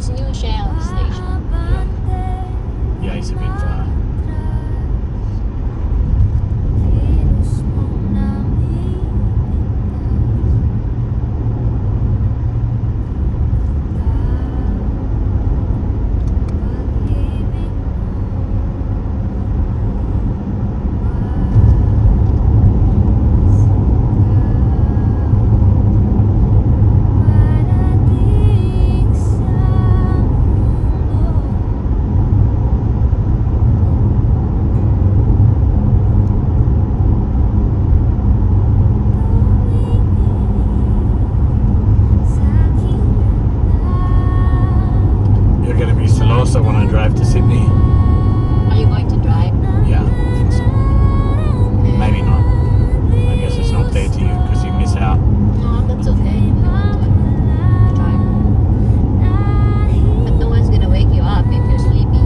It's New Shell Station. Yeah, it's a bit far. You're going to be Silosa when I drive to Sydney. Are you going to drive? Yeah, I think so. Maybe not. I guess it's not fair to you because you miss out. No, that's okay. If you want to drive. But no one's gonna wake you up if you're sleepy.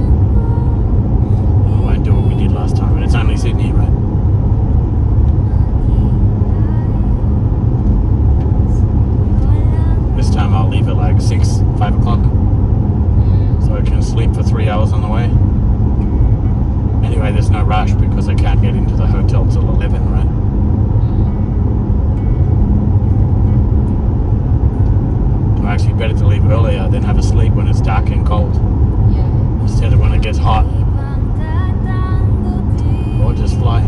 I won't do what we did last time. And it's only Sydney, right? This time I'll leave at like 6, 5 o'clock. So I can sleep for 3 hours on the way. Anyway, there's no rush because I can't get into the hotel till 11, right? So actually better to leave earlier than have a sleep when it's dark and cold. Yeah. Instead of when it gets hot. Or just fly.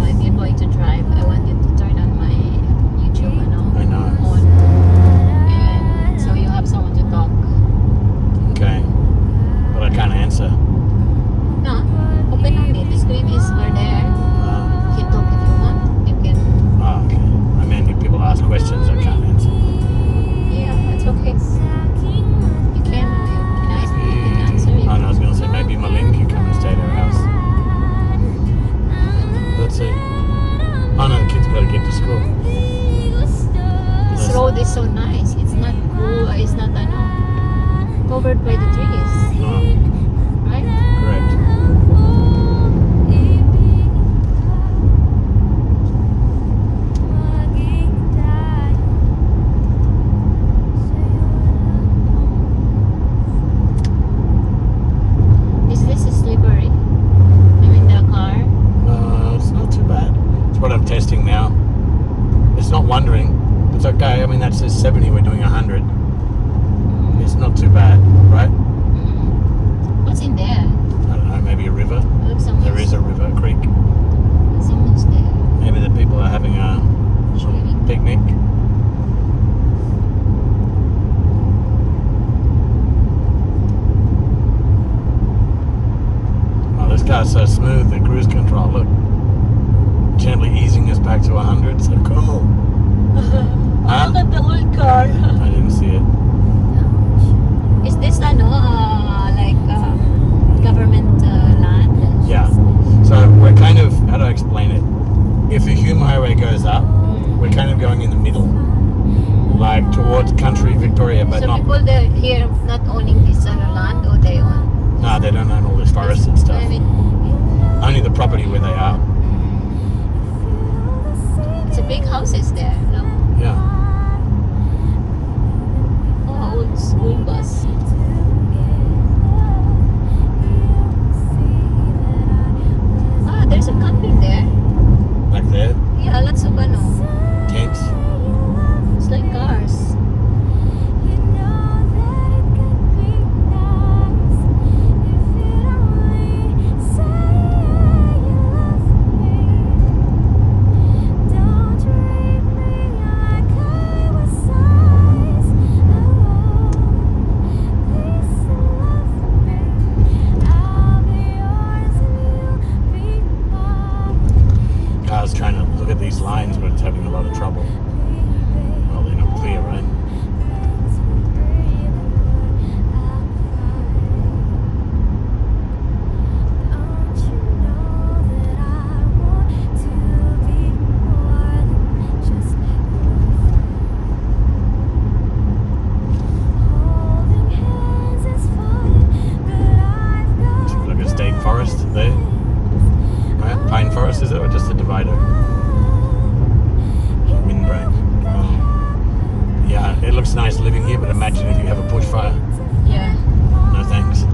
If you're going to drive, I want you to turn on my YouTube I know. on, and so you have someone to talk. Okay. But I can't answer. No, open only. The screen is over there. You can talk if you want. You can. Oh, okay. I mean, if people ask questions, I can't answer. Yeah, that's okay. You can ask. You can answer. Oh, no, I was going to say maybe Malin can come and stay at her house. Let's see. Oh no, the kids got to get to school. This road is so nice. It's not cool. It's not covered by the trees, Oh, right? correct. Is this slippery? I mean the car. It's not too bad. It's what I'm testing now. It's not wondering. It's okay. I mean, that says 70. We're doing 100. It's not too bad, right? What's in there? I don't know. Maybe a river. Look, There is a river, a creek. Someone's there. Maybe the people are having a Swimming. picnic. Oh, this car's so smooth. The cruise control. Look, gently easing us back to 100. So cool. Huh? Look at the old car. I didn't see it. Is this like government land? Yeah. So we're kind of, how do I explain it? If the Hume Highway goes up, we're kind of going in the middle, like towards country Victoria, but So not. people there here not owning this land, or they own? No, they don't own all this forest and stuff. I mean, Only the property where they are. it's a big houses there. Look. Yeah. Oh, old school bus. Ah, there's a camping there. Back there, Yeah, lots of tents. it's like cars. it, or just the divider? Windbreak. Oh. Yeah, it looks nice living here, but imagine if you have a bushfire. Yeah. No thanks.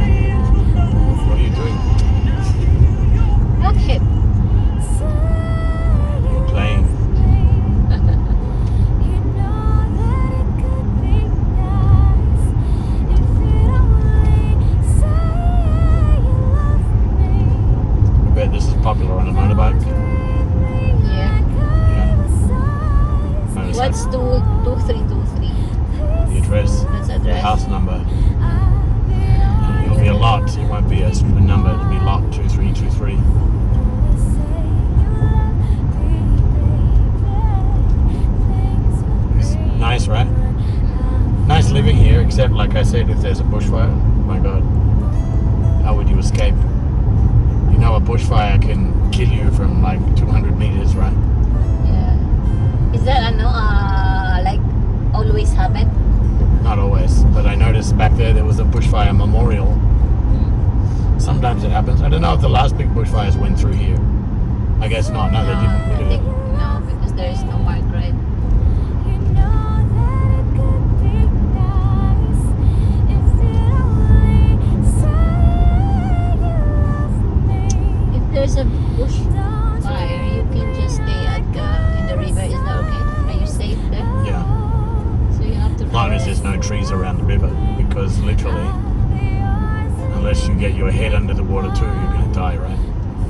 What are you doing? Okay. You're playing. I bet this is popular on a motorbike. Yeah. Yeah. Notice What's 2323? the address, That's the address. house number. It'll be a lot. It won't be a number. It'll be lot 2323. It's nice, right? Nice living here, except like I said, if there's a bushfire, oh my God, how would you escape? You know, a bushfire can kill you from like 200 meters, right? Yeah. Is that like always happen? Not always, but I noticed back there was a bushfire memorial. Sometimes it happens. I don't know if the last big bushfires went through here. I guess not. No, they I didn't. think no, because there is no mark, right? If there's a bush fire, you can just stay at in the river. Is that okay? Are you safe there? Yeah. So you have to. As long as there's no trees around the river, because literally, unless you get your head under the water too, you're going to die, right?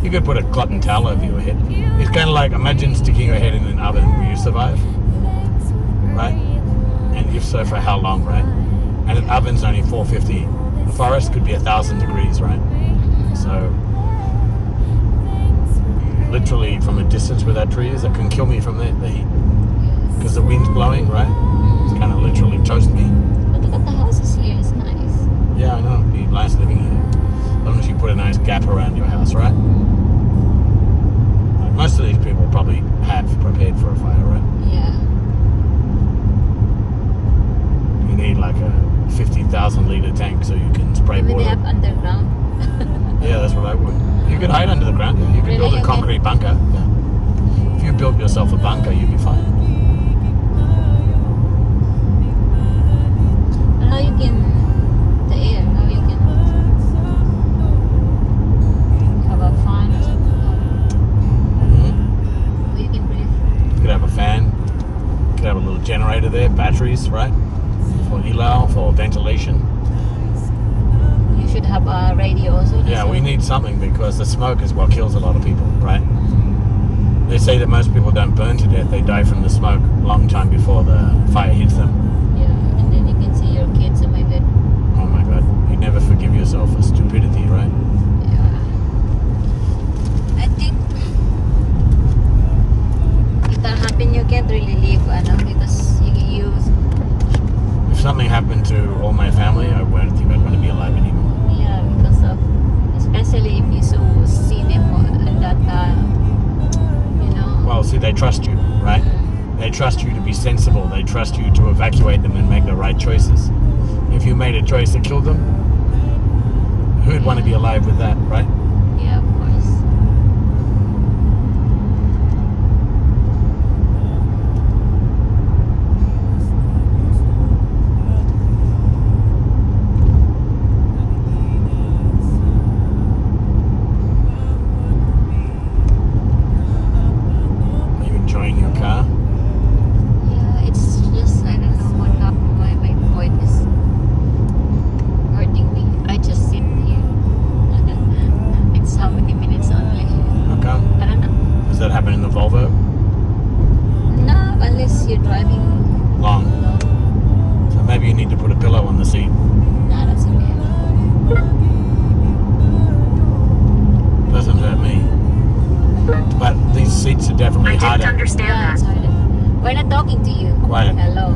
You could put a cotton towel over your head. It's kind of like, imagine sticking your head in an oven. Will you survive? Right? And if so, for how long, right? And an oven's only 450. The forest could be 1,000 degrees, right? So, literally from a distance where that tree is, it can kill me from the heat. Because the wind's blowing, right? It's kind of literally toast me. But look at the houses here. It's nice. Yeah, I know. It'd be nice living here. As long as you put a nice gap around your house, right? Like most of these people probably have prepared for a fire, right? Yeah. You need like a 50,000 litre tank so you can spray Maybe they water. have underground. Yeah, that's what I would. You could hide under the ground. You could Really? build a Okay. concrete bunker. Yeah. If you built yourself a bunker, you'd be fine. And how you can the air? How you can have a fan or something? Mhm. How you can breathe? You could have a fan. You could have a little generator there, batteries, right? For ELAL, for ventilation. You should have a radio also. Yeah, we need something because the smoke is what kills a lot of people, right? They say that most people don't burn to death, they die from the smoke a long time before the fire hits them. Yeah, and then you can see your kids. Oh my God. Oh my God, you never forgive yourself for stupidity, right? Yeah. I think if that happen, you can't really live, because you If something happened to all my family, I won't think I'd want to be alive anymore. yeah, because of especially if you see them in that Well, see, they trust you, right? They trust you to be sensible. They trust you to evacuate them and make the right choices. If you made a choice to kill them, who'd want to be alive with that, right? yeah, of course. Are you enjoying your car? Yeah, it's just I don't know what happened. My point is hurting me. I just sit here. It's how many minutes only? How come? I don't know. Does that happen in the Volvo? No, unless you're driving Long. long. So maybe you need to put a pillow on the seat. Nah, that's okay. Doesn't hurt me. But these seats are definitely I didn't harder. understand Yeah, it's that. harder. We're not talking to you. Quiet. Hello.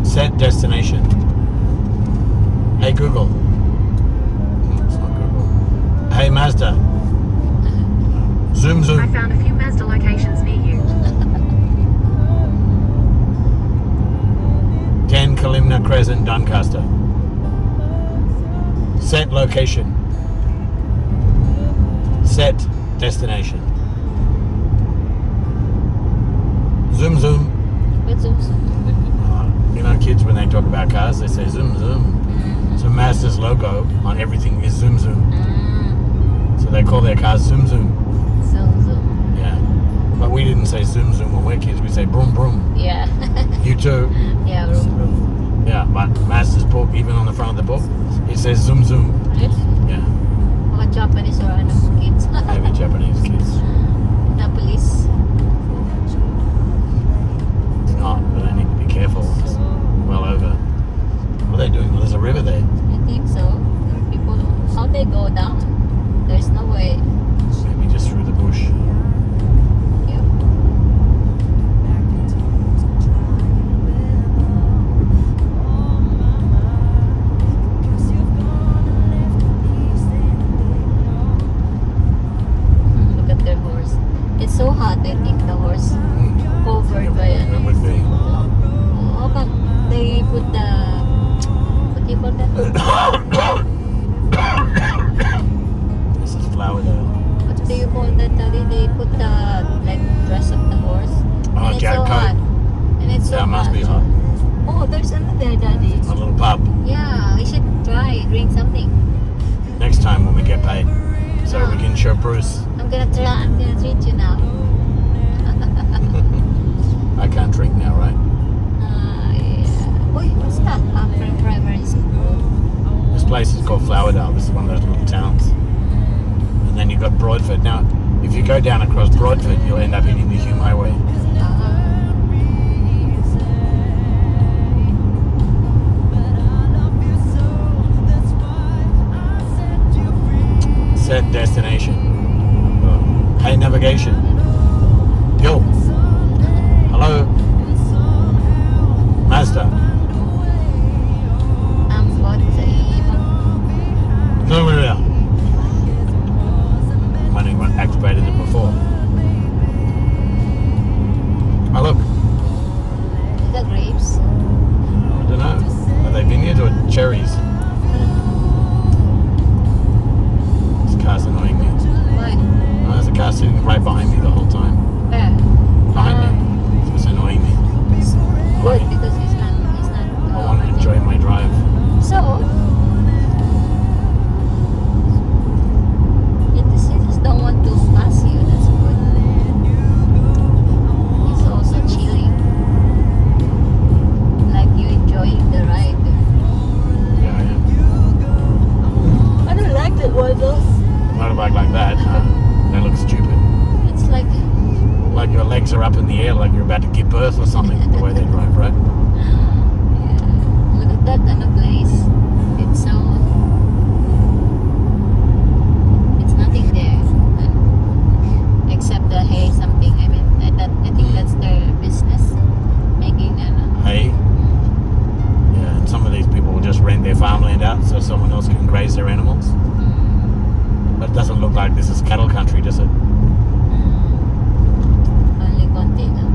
Set destination. Hey Google. It's not Google. Hey Mazda. Zoom I zoom. found a few Mazda locations near you. Crescent, Doncaster. Set location. Set destination. Zoom zoom. What's also? You know, kids when they talk about cars, they say zoom zoom. So Mazda's logo on everything is zoom zoom. So they call their cars zoom zoom. Zoom. Yeah. But we didn't say zoom zoom when we're kids. We say broom broom. Yeah. You too. Yeah, room. Yeah, but Mazda's book, even on the front of the book, it says zoom zoom. Really? Yeah. Mga Japanese or ano, kids. Maybe Japanese kids. Na police. It's not, but they need to be careful. It's well over. What are they doing? Well, there's a river there. I think so. There are people, how they go down? There's no way. Maybe just through the bush. Yeah. Look at their horse. It's so hot, I think the horse covered by It ano. would be. How come they put the, what do you call that? This is Flowerdale. What do you call that, Daddy? They put the, like, dress of the horse. Oh, And it's jet so coat. hot. And it's so That must hot. be hot. Oh, there's another, Daddy. A little pub. Yeah, we should try, drink something. Next time when we get paid. So we can show Bruce. I'm gonna treat you now. I can't drink now, right? Yeah. Wait, what's that? After primary school. This place is called Flowerdale. This is one of those little towns. And then you've got Broadford. Now, if you go down across Broadford, you'll end up hitting the Hume Highway. Set destination. Oh. Hey, navigation. Yo. Hello. Mazda. Ambot sa ibang. No. I'm wondering what activated it before. Oh, look. Is that grapes? I don't know. Are they vineyards or cherries? This car's annoying me. Why? Oh, there's a car sitting right behind me the whole time. Where? Behind me. It's annoying me. Good, because he's not I want to enjoy my drive. So, he just don't want to pass you. That's good. He's also chilling. Like you enjoying the ride. Yeah, I am. I don't like that one though. Motorbike like that, they look stupid. It's like, Like your legs are up in the air, like you're about to give birth or something, the way they drive, right? yeah. Look at that on the place. It's so. It's nothing there. Except the hay something. I mean, I think that's their business. Making Hey. Yeah, and some of these people will just rent their farmland out so someone else can graze their animals. But it doesn't look like this is cattle country, does it? only konti lang.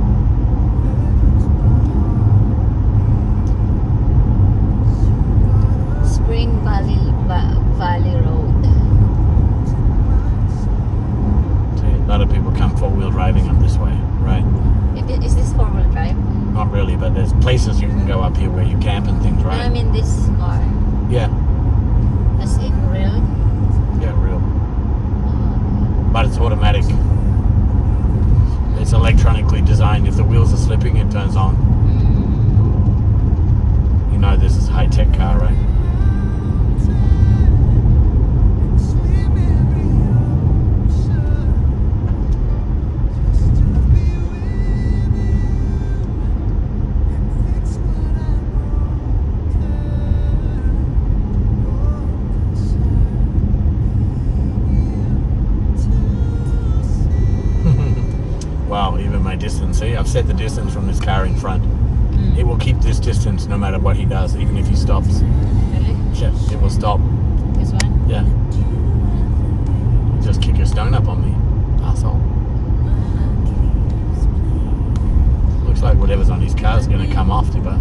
Spring Valley Road. See, a lot of people come four-wheel driving up this way, right? Is this four-wheel drive? Not really, but there's places you can go up here where you camp and things, right? I mean this car. Yeah, As in real. yeah, real. But it's automatic. It's electronically designed. If the wheels are slipping, it turns on. You know this is a high-tech car, right? Wow, even my distance. See, I've set the distance from this car in front. It will keep this distance no matter what he does, even if he stops. Really? Yeah, it will stop. This one? Yeah. Just kick your stone up on me, asshole. Looks like whatever's on his car is going to come off, Dipper.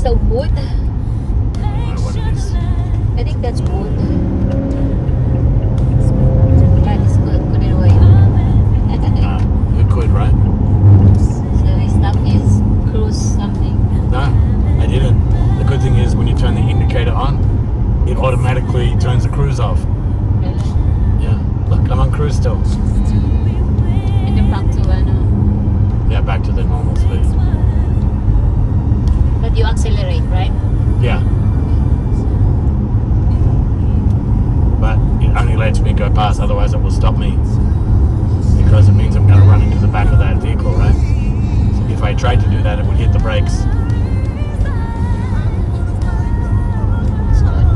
taste of wood. I don't know what it is. I think that's wood. That is good. Put it away. You could, right? So his stuff is cruise something. No, I didn't. The good thing is when you turn the indicator on, it automatically turns the cruise off. Really? Yeah. Look, I'm on cruise still. And then back to Yeah, back to the normal speed. but you accelerate, right? Yeah. But it only lets me go past, otherwise it will stop me. Because it means I'm going to run into the back of that vehicle, right? So if I tried to do that, it would hit the brakes. That's good.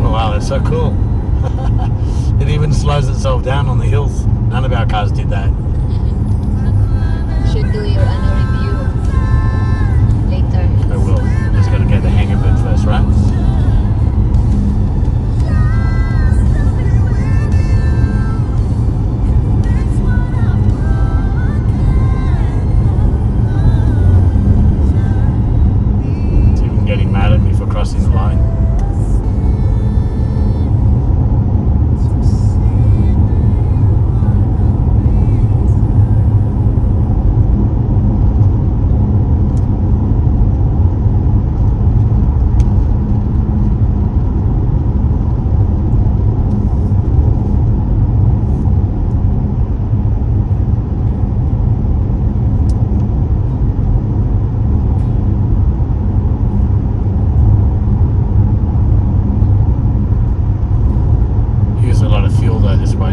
Oh wow, that's so cool. It even slows itself down on the hills. None of our cars did that. Should do your review later. I will. Just got to get the hang of it first, right? It's even getting mad at me for crossing the line. Use a lot of fuel though this way.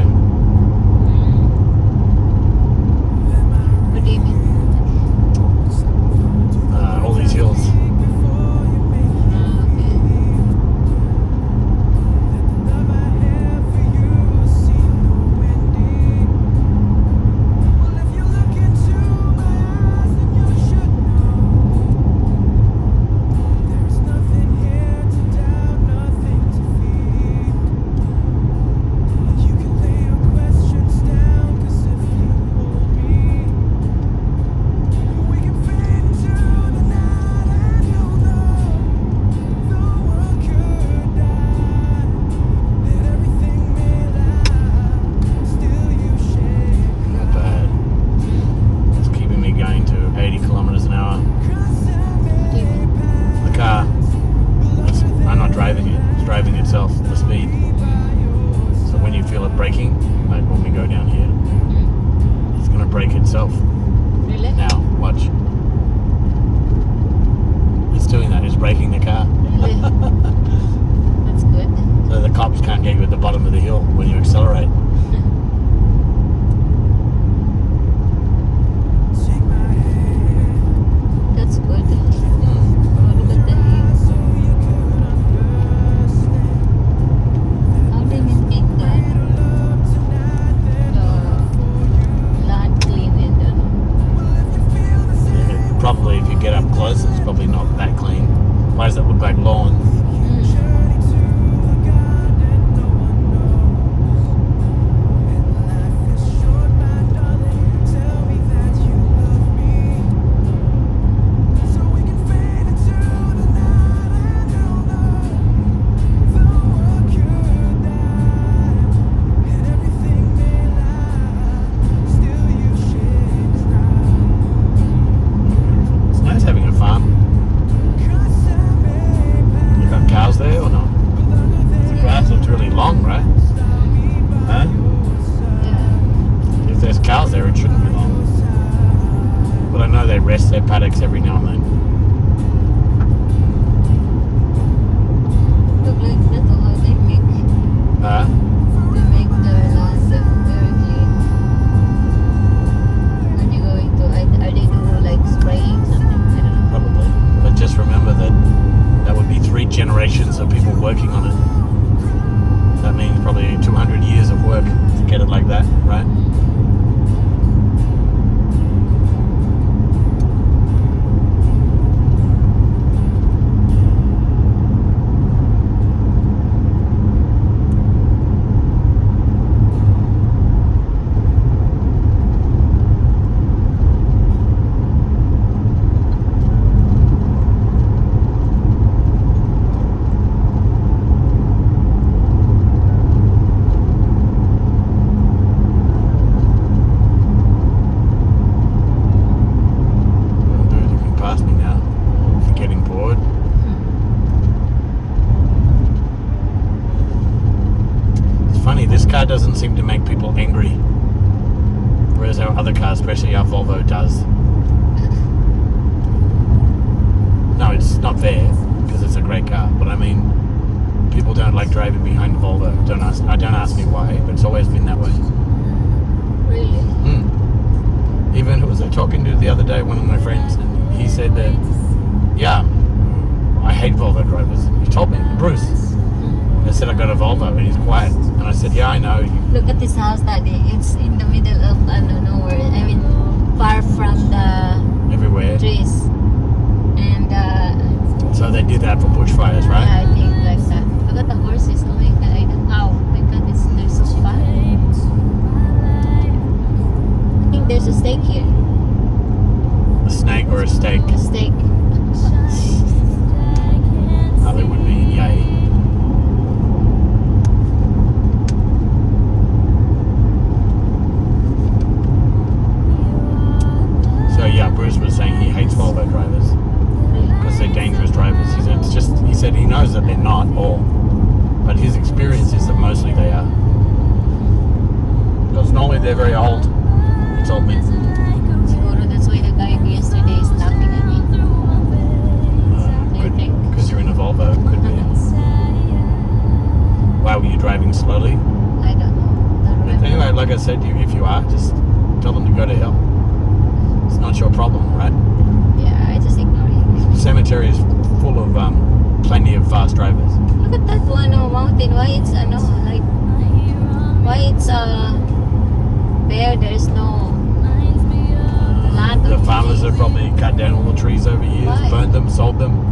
What do you mean? All these hills. Okay. Not bad. It's keeping me going to 80 kilometers an hour. What do you mean? The car, I'm not driving it, it's driving itself, the speed. So when you feel it braking, like when we go down here, it's going to brake itself. Really? Now, watch. It's doing that, it's braking the car. Really? That's good. So the cops can't get you at the bottom of the hill when you accelerate. That's good. Oh, look at the hills. How do you maintain that? The land clean and Probably if you get up close, it's probably not that clean. Why does that look like lawn? It's nice having a farm. You got cows there or not? The grass looks really long, right? Huh? yeah. If there's cows there, it shouldn't be long. But I know they rest their paddocks every now and then. Look like that how they make the land very clean. When you go into, are they do like spraying something? I don't know. Probably. But just remember that that would be 3 generations of people working on it. That means probably 200 years of work to get it like that, right? to make people angry. Whereas our other car, especially our Volvo, does. No, it's not fair because it's a great car. But I mean, people don't like driving behind the Volvo. Don't ask me why, but it's always been that way. Really? Even who was I talking to the other day? One of my friends, and he said that, yeah, I hate Volvo drivers. He told me, Bruce. I said I got a Volvo, and he's quiet. And I said, yeah, I know. Look at this house, Daddy. It's in the middle of nowhere. I mean, far from the Everywhere. trees. And So they did that for bushfires, right? yeah, I think like that. Look at the horses. Oh my God. Oh my God, they're so fat. I think there's a steak here. A snake or a steak. A steak. Oh, there would be, yay. So yeah, Bruce was saying he hates Volvo drivers because they're dangerous drivers. He said he said he knows that they're not all, but his experience is that mostly they are. Because normally they're very old. He told me. Siguro that's why the guy yesterday is laughing at me. Do you think? Because you're in a Volvo, could be. Why were you driving slowly? I don't know. Don't But remember. anyway, like I said, if you are, just tell them to go to hell. It's not your problem, right? Yeah, I just ignore him. Cemetery is full of plenty of fast drivers. Look at that one mountain. Why it's like why it's bare? There's no land. The or farmers trees. have probably cut down all the trees over years, Why? burned them, sold them.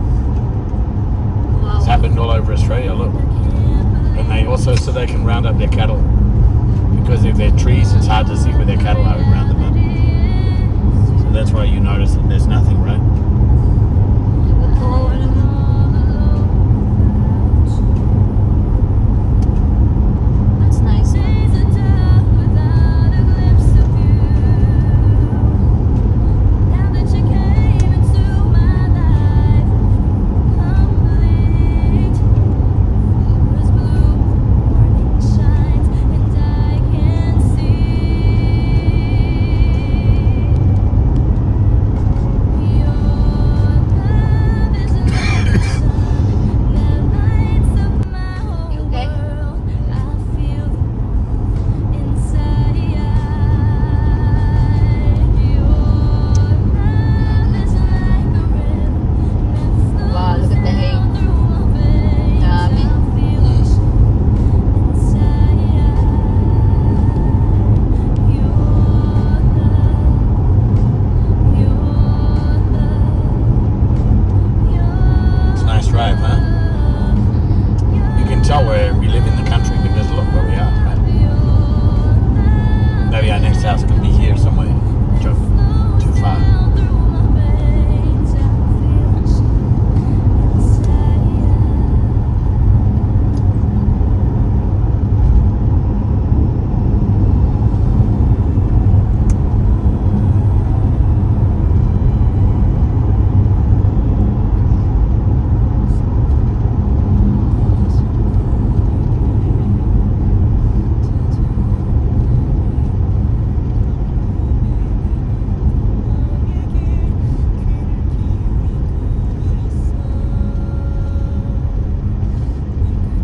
Wow. It's happened all over Australia, look. And they also, so they can round up their cattle. Because if they're trees, it's hard to see where their cattle are and round them up. So that's why you notice that there's nothing, right? That's nice. You okay? Wow, look at the hay. Dami. It's a nice drive, huh? You can tell where we live in the country because look where we are, right? Maybe our next house could be here somewhere. Too far.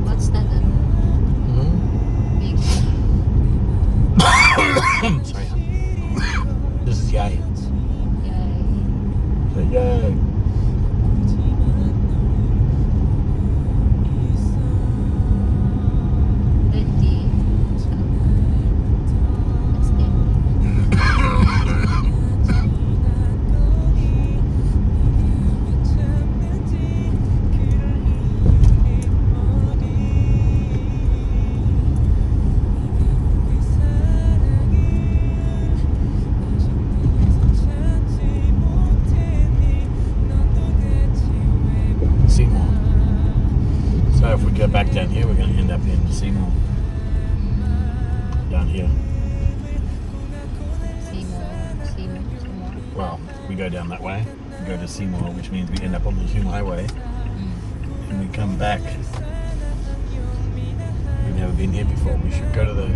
What's that? Big. Sorry. This is yay. Yay. So yay. Plenty. That's it. Seymour. So if we go back down here, we're going to end up in Seymour. Down here. Seymour. Well, we go down that way. We go to Seymour, which means we end up on the Hume Highway. And we come back. We've never been here before. We should go to the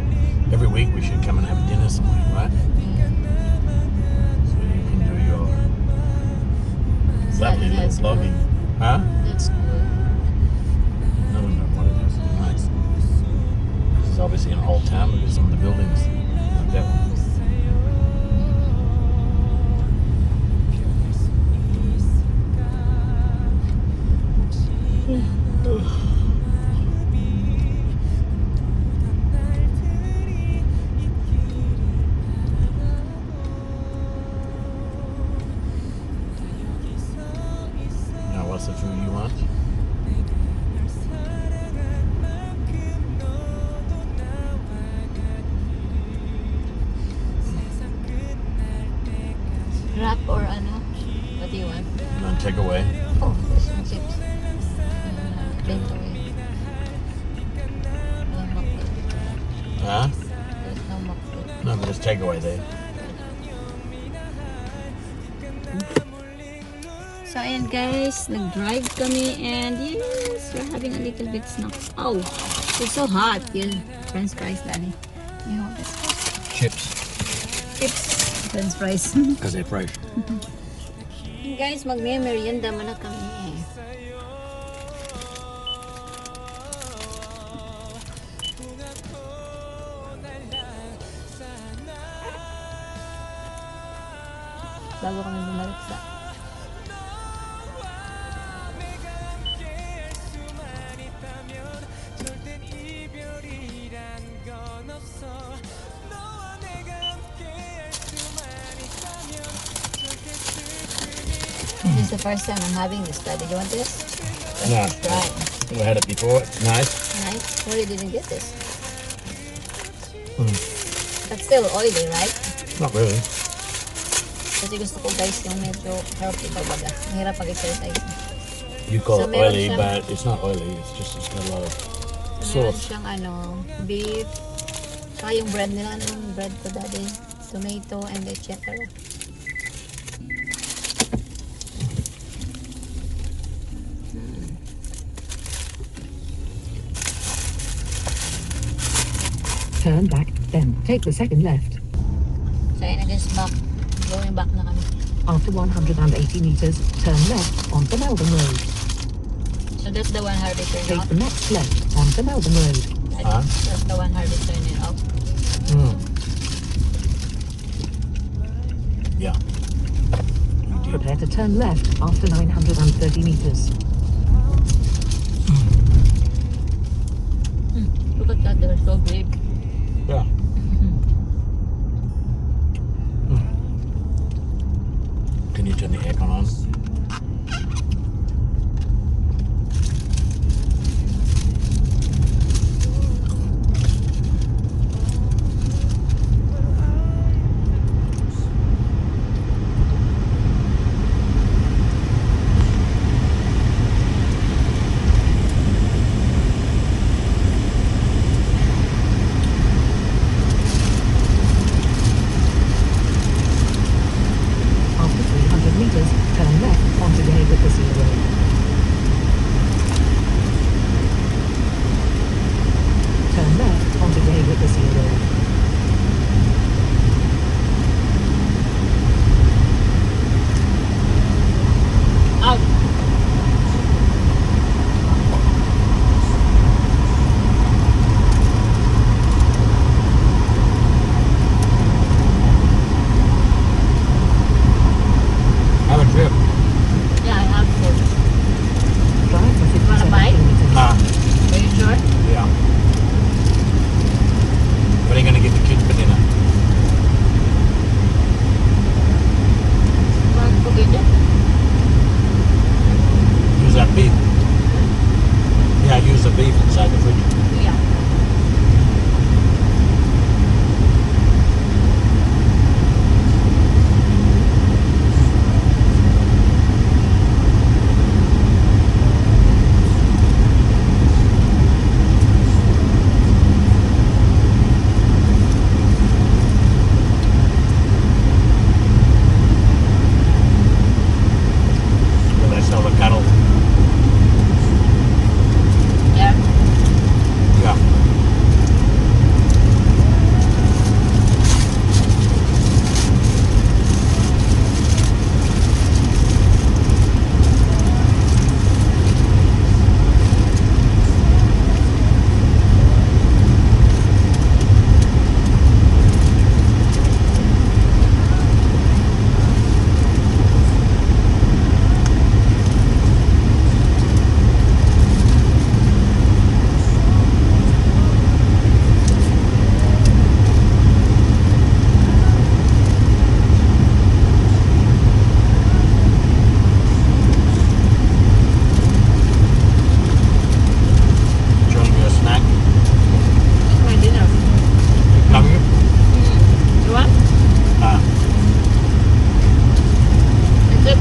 Every week we should come and have a dinner somewhere, right? So you can do your lovely little That's vlogging. Huh? That's good. I don't know what it is. Nice. This is obviously an old town. Look at some of the buildings. Like that one. Now, what's the food you want? Wrap or ano? What do you want? You want takeaway? Oh, there's some chips. Bento eh. No McDo. Huh? There's no McDo. No, but it's takeaway there. So ayan guys, nag-drive kami and yes, we're having a little bit snacks. Oh, it's so hot. Yun, French fries, Danny. You know this? Chips. Chips. French fries. Because they're fresh. Guys, magme-merienda muna kami eh. Bago kami bumalik sa This is the first time I'm having this. Did you want this? No. Let's try. We had it before. It's nice. Nice. Sorry, didn't get this. Mm. But still oily, right? Not really. Kasi gusto ko guys yung medyo healthy baga. Mahirap pag-exercise. You call So, it meron oily, siyang- but it's not oily. It's got a lot of Meron sauce. siyang beef. Saka yung bread nila, yung bread ko dati. Tomato and leche pala. Turn back, then take the second left. So yun, against back. Going back na kami. After 180 meters, turn left onto Melbourne Road. So that's the one Harvey turned Take off. the next left onto Melbourne Road. Huh? That's the one Harvey turned it off. Mm. Yeah. Prepare to turn left after 930 meters. Look at that, they're so big. Yeah. Can you turn the aircon on? After 300 meters, turn left onto David Garcia Road. Turn left onto David Garcia Road. Out. Have a trip. Yeah, I have to.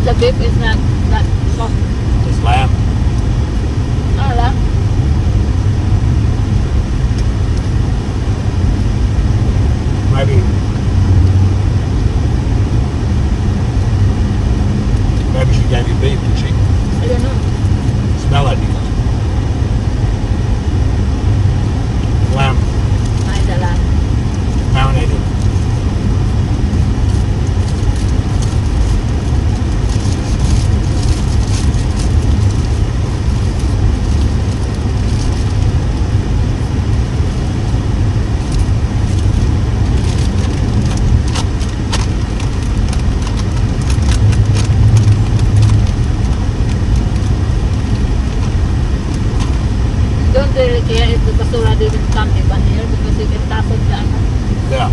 the beef is not that soft. It's lamb. Ah, lamb. Maybe she gave you beef, did she? I don't know. Smell it. Lamb. Ay, the lamb. Marinated. Don't really care if the basura didn't come even here because you can toss it down. Yeah.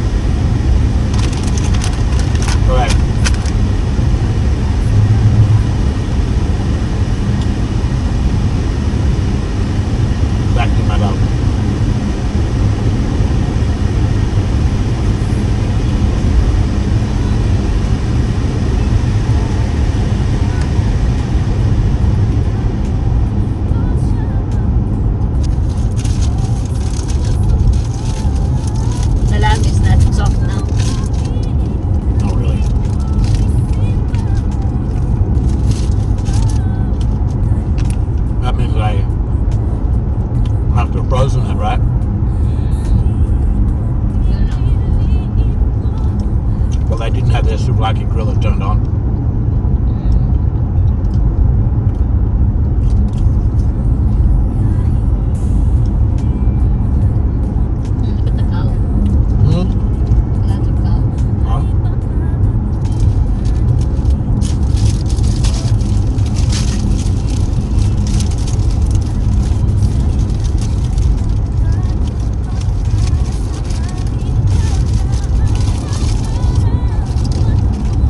Correct. Back to my love. The lamb is not soft now. Not really. That means they have to have frozen it, right? You know. Well, they didn't have their souvlaki griller turned on. Look at the cow. Hmm? Lots of cow. Huh?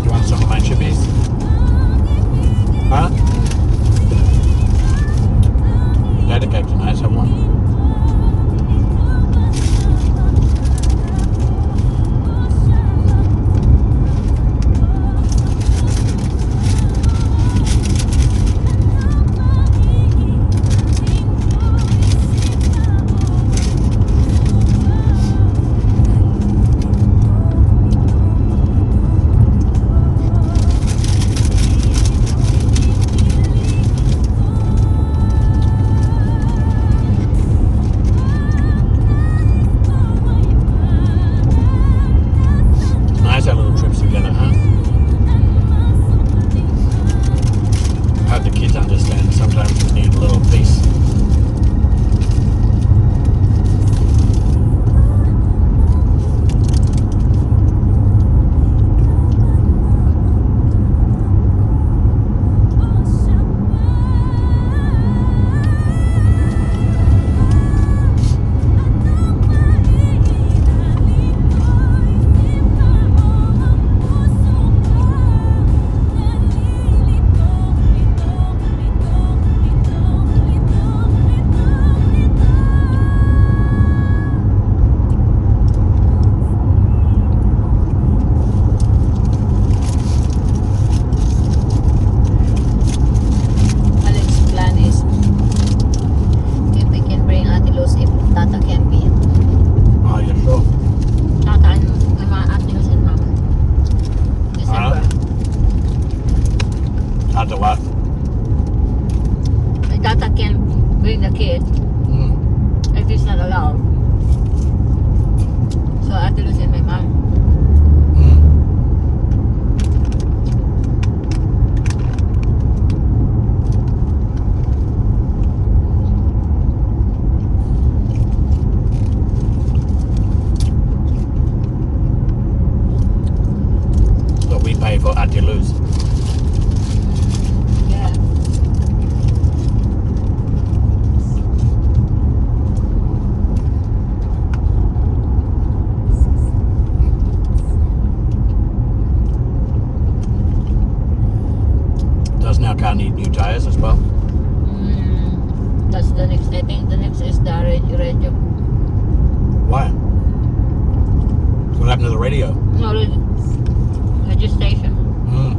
You want some of my chippies? Huh? Daddy cakes are nice, have one. Nice our little trips together, huh? I hope the kids understand sometimes you need a little peace. Alex's plan is if we can bring Ate Luz if Tata can be. Oh, yeah, sure. Tata and Ate Luz and Mama. December. Hard to what? My Tata can bring the kid. Mm. It is not allowed. So Ate Luz and my mom. Mm. But we pay for Auntie Lou's. Yeah. Does now car need new tires as well? That's the next. I think the next is the radio. Why? What happened to the radio? No, registration. Mm.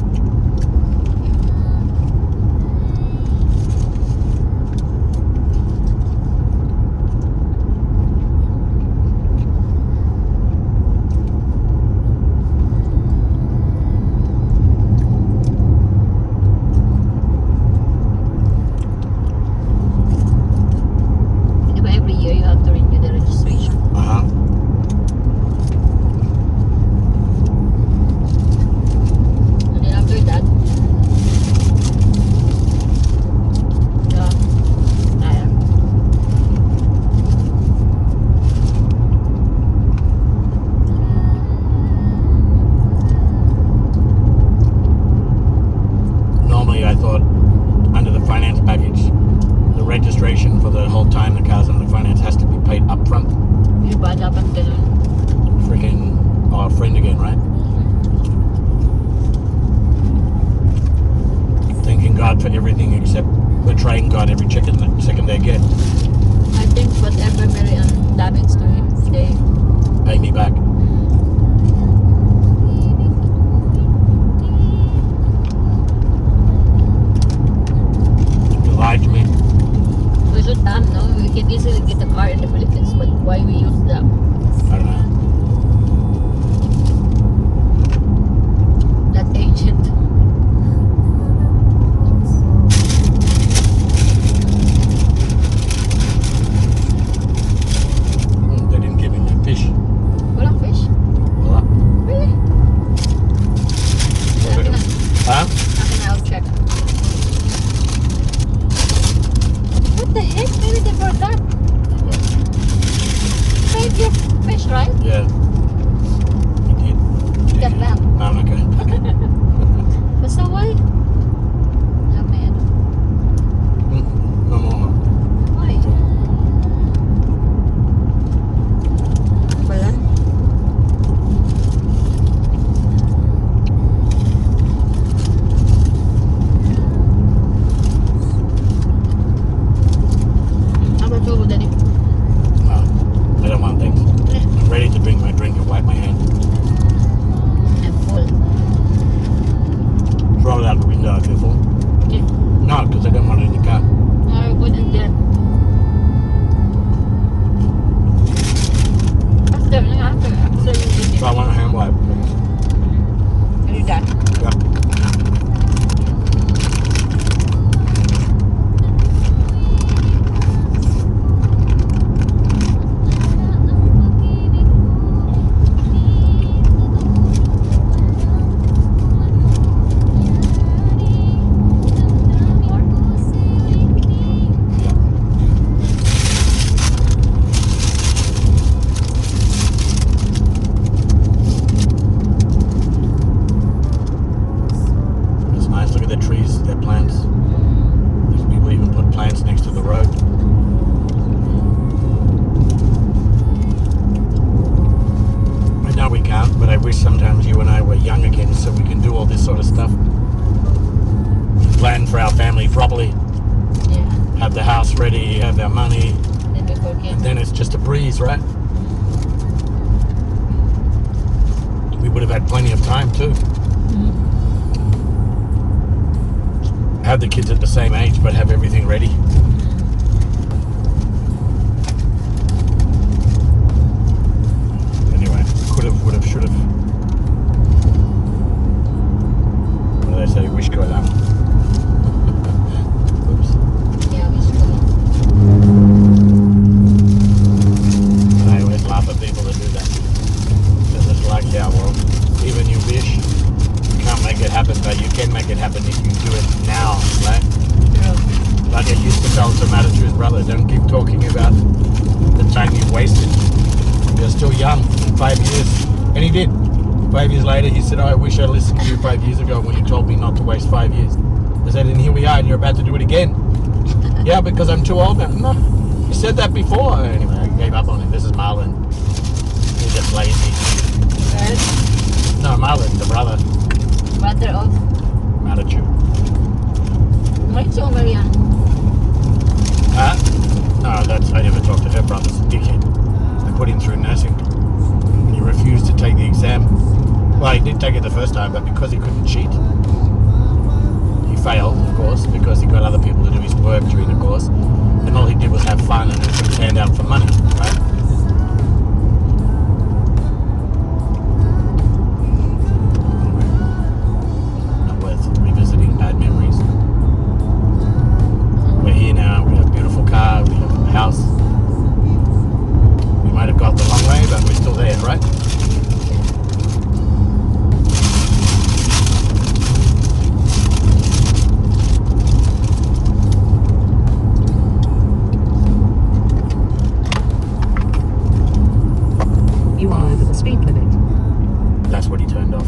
got back. No, I'm okay. Okay. Basta why? May ano? No more. Why? Wala? How about you, Daddy? No, I don't want things. I'm ready to drink my drink and wipe my hand. I'm full. Throw it out the window if you're full. Okay. No, because I don't want it in the car. Now put in there. After you eat So I want a hand wipe, please. it. Are you done? Yeah. It's nice. Look at the trees, their plants. These people even put plants next to the road. I know we can't, but I wish sometimes you and I were young again so we can do all this sort of stuff. Plan for our family properly, Yeah. have the house ready, have our money, Then before and kids. then it's just a breeze, right? We would have had plenty of time too. Have the kids at the same age, but have everything ready. Anyway, could have, would have, should have. What do they say? Wish go down. Oops. Yeah, we should go. And I always laugh at people that do that. Because it's like our world. Even you wish, you can't make it happen, but you can make it happen if you do it now, right? True. Like I used to tell Samadachu's brother, don't keep talking about the time you wasted. You're still young, in 5 years. And he did. 5 years later, he said, oh, I wish I listened to you 5 years ago when you told me not to waste 5 years. I said, and here we are, and you're about to do it again. Yeah, because I'm too old now. No, you said that before. Anyway, I gave up on him. This is Marlon. He's just lazy. Right? No, Marlon, the brother. Brother of Madachu. Maritza Marian. Huh? No, that's, I never talked to her brother's a dickhead. I put him through nursing. He refused to take the exam. Well, he did take it the first time, but because he couldn't cheat, he failed, of course, because he got other people to do his work during the course. And all he did was have fun and it was hand out for money, right? Not worth revisiting bad memories. We're here now, we have a beautiful car, we have a house. We might have got the long way, but we're still there, right? You are over the speed limit. That's what he turned off.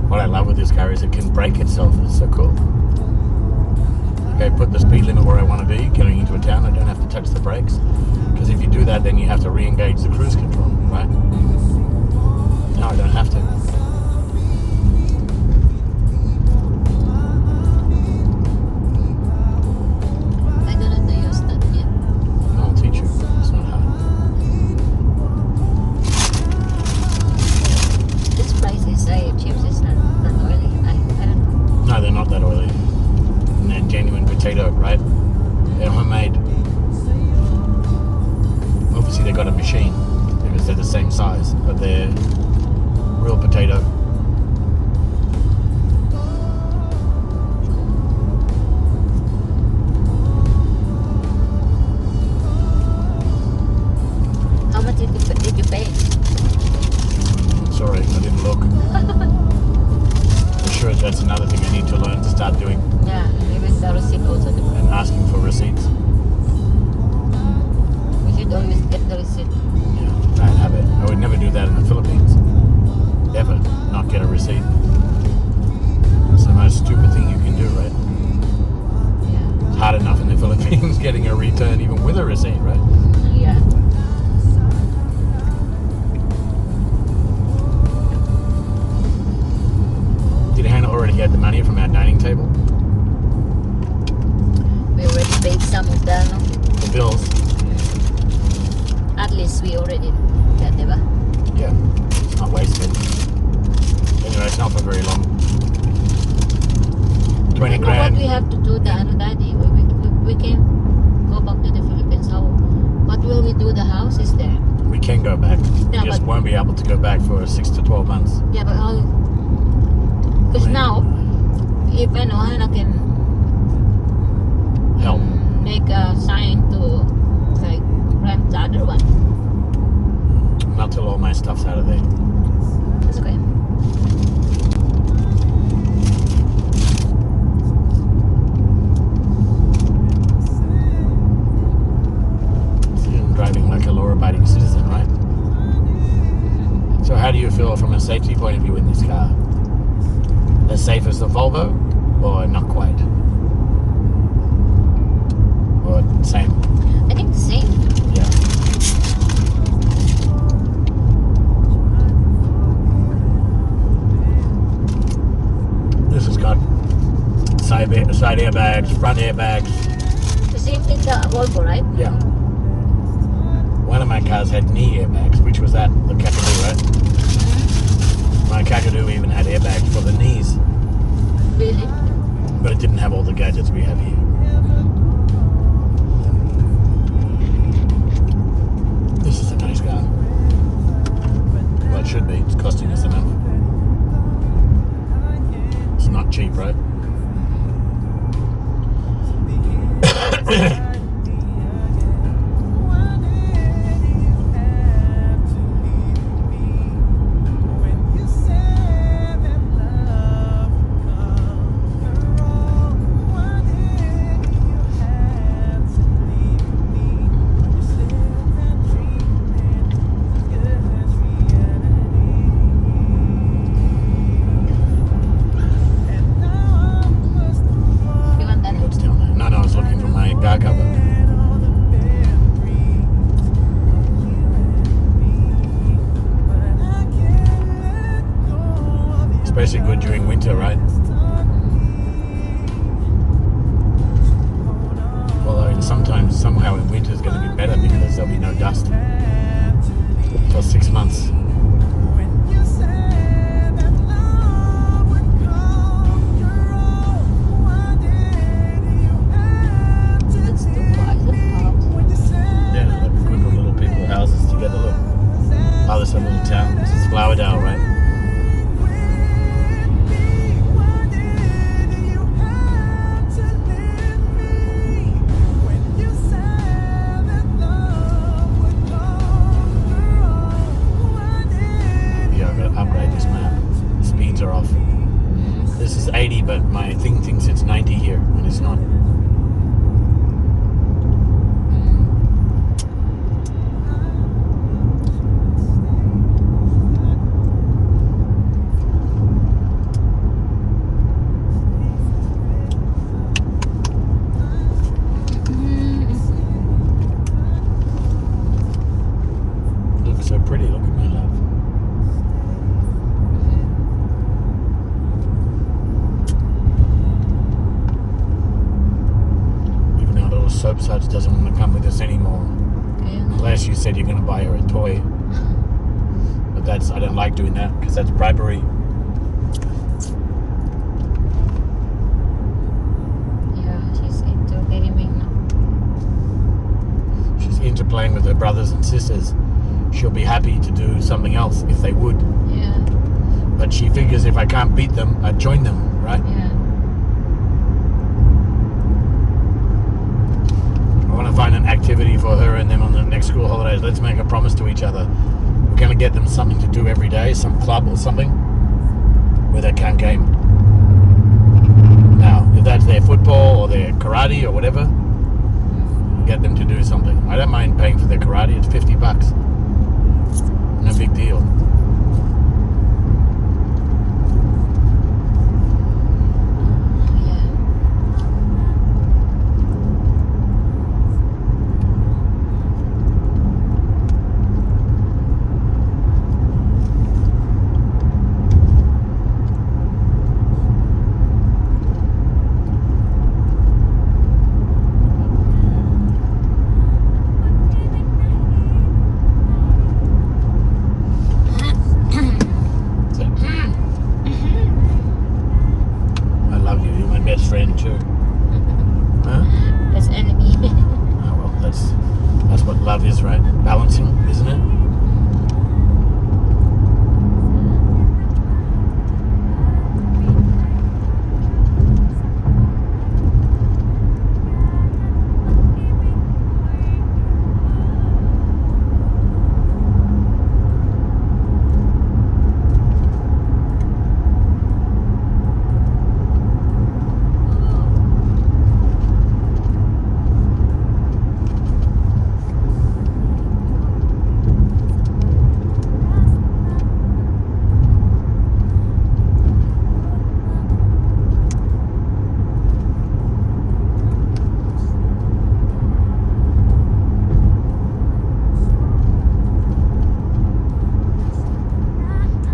What I love with this car is it can brake itself. It's so cool. Okay, put the speed limit where I want to be. Getting into a town, I don't have to touch the brakes. Because if you do that, then you have to re-engage the cruise control, right? No, I don't have to. I don't know to use that yet. I'll teach you. It's not hard. This price is chips is not oily. I don't know. No, they're not that oily. And they're genuine potato, right? They're homemade. Obviously, they got a machine because they're the same size, but they're real potato. How much did you pay? Sorry, I didn't look. I'm sure that's another thing I need to learn to start doing Yeah, even the receipt also. and asking for receipts. see, right? Yeah. Did Hannah already get the money from our dining table? We already paid some of the, no? The bills? At least we already got, diba? Yeah. It's not wasted. Anyway, it's not for very long. 20 I know grand. what we have to do, Daddy. We can go back to the Philippines. How? What will we do? The house is there. We can go back. Yeah, We just but- won't be able to go back for 6 to 12 months. Yeah, but how? Because Wait. now, if Hannah can Help. make a sign to like rent the other one. Not till all my stuff's out of there. That's okay. I'm driving like a law-abiding citizen, right? So how do you feel from a safety point of view in this car? As safe as the Volvo, or not quite? Or same? I think the same. Yeah. This has got side airbags, front airbags. The same thing the Volvo, right? Yeah. One of my cars had knee airbags, which was that, the Kakadu, right? My Kakadu even had airbags for the knees, Really? but it didn't have all the gadgets we have here. This is a nice car. Well, it should be. It's costing us enough. It's not cheap, right? You want that? What's down there? No, I was looking for my car cover. Especially good during winter, right? Although sometimes, somehow in winter is going to be better because there'll be no dust for 6 months. That's too far. Is it far? Yeah, like a group of little people houses together. Look. Oh, this is a little town. This is Flowerdale, right? Yeah, I've got to upgrade this map. The speeds are off. This is 80, but my thing thinks it's 90 here, and it's not. Looks so pretty. Look at my love. Even our little soap suds doesn't want to come with us anymore. Okay. Unless you said you're going to buy her a toy. But I don't like doing that because that's bribery. Yeah, she's into gaming now. She's into playing with her brothers and sisters. She'll be happy to do something else if they would. Yeah. But she figures if I can't beat them, I'd join them, right? Yeah. I want to find an activity for her and them on the next school holidays. Let's make a promise to each other. We're going to get them something to do every day, some club or something, where they can game. Now, if that's their football or their karate or whatever, get them to do something. I don't mind paying for their karate. It's $50. No big deal. Yeah. balance, right? Balancing, isn't it?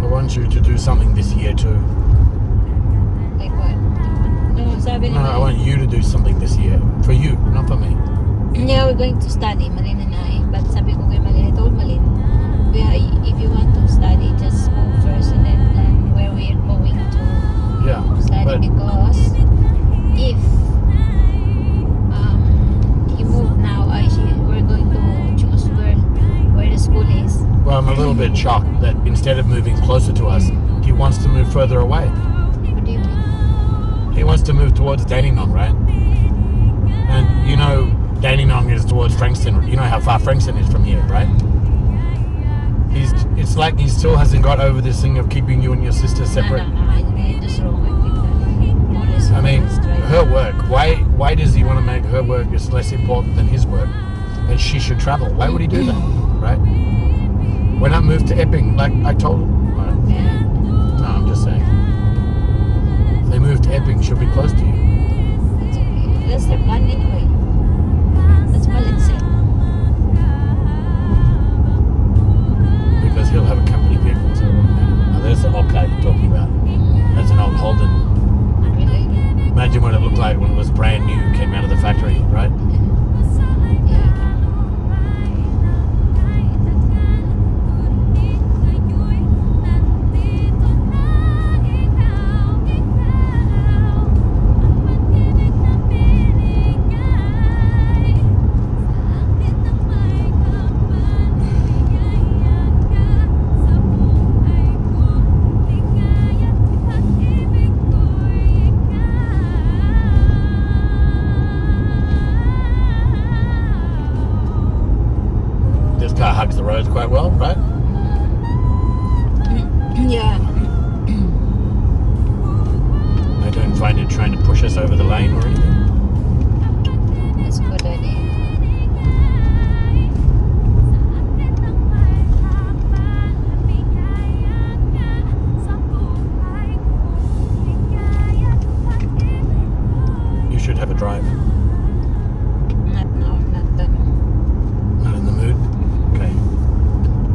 I want you to do something this year too. Like what? No, sabi No, I naman. want you to do something this year. For you, not for me. Yeah, we're going to study. Malin na eh. But sabi ko kay Malin, I told Malin, if you want to study, just go first and then plan where we're going to Yeah. study. But Because if he moved now, we're going to choose where the school is. well, I'm a little bit shocked that instead of moving closer to us, he wants to move further away. What do you mean? He wants to move towards Dandenong, right? And you know, Dandenong is towards Frankston. You know how far Frankston is from here, right? It's like he still hasn't got over this thing of keeping you and your sister separate. No, I just wrong. I think that more is I mean, right. her work. Why does he want to make her work is less important than his work? And she should travel. Why would he do that, right? When I moved to Epping, like I told him, right? Yeah. No, I'm just saying. If they move to Epping, she'll be close to you. It's okay. That's their plan anyway. That's Malin said. Because he'll have a company vehicle, so it won't matter. Now there's the Hawkeye you're talking about. That's an old Holden. Not really. Imagine what it looked like when it was brand new, came out of the factory, right? Yeah. This car hugs the roads quite well, right? Yeah. I don't find it trying to push us over the lane or anything. That's a good idea. You should have a drive. Not now, not done. Not in the mood? Okay.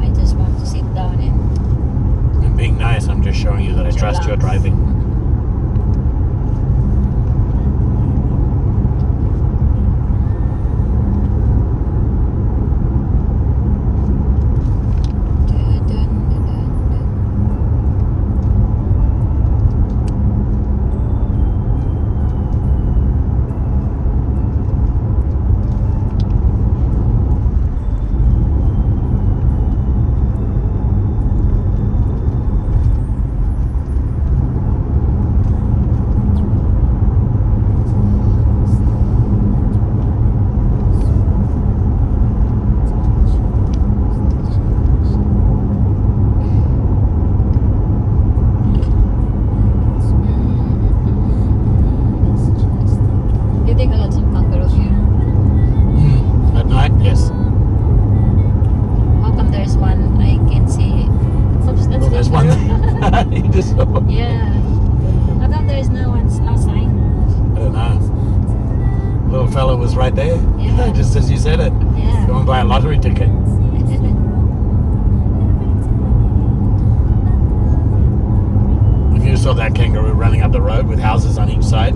I just want to sit down and I'm being nice, I'm just showing you that I trust your driving. dun, dun, dun, dun, dun. You think lots of kangaroo here? At night? Yes. How come there's one I can see? Oops, that's Well, there's one kangaroo. there. You just saw it. Yeah. How come there's no sign? I don't know. Little fella was right there. Yeah. Just as you said it. Yeah. Go and buy a lottery ticket. If you saw that kangaroo running up the road with houses on each side,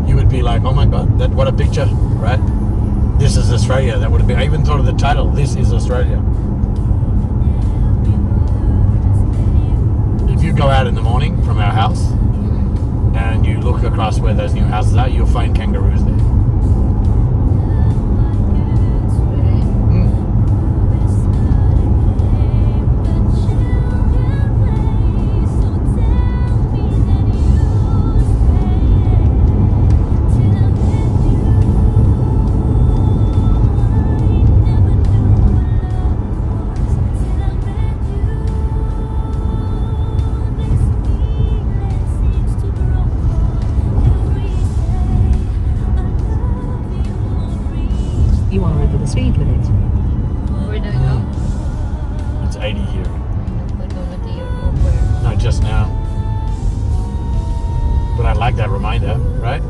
you would be like, oh my god, what a picture, right? This is Australia. That would have been, I even thought of the title, This is Australia. If you go out in the morning from our house and you look across where those new houses are, you'll find kangaroos there. Really? You are over the speed limit. Where do we go? It's 80 here. We're going to the over. No, just now. But I like that reminder, right?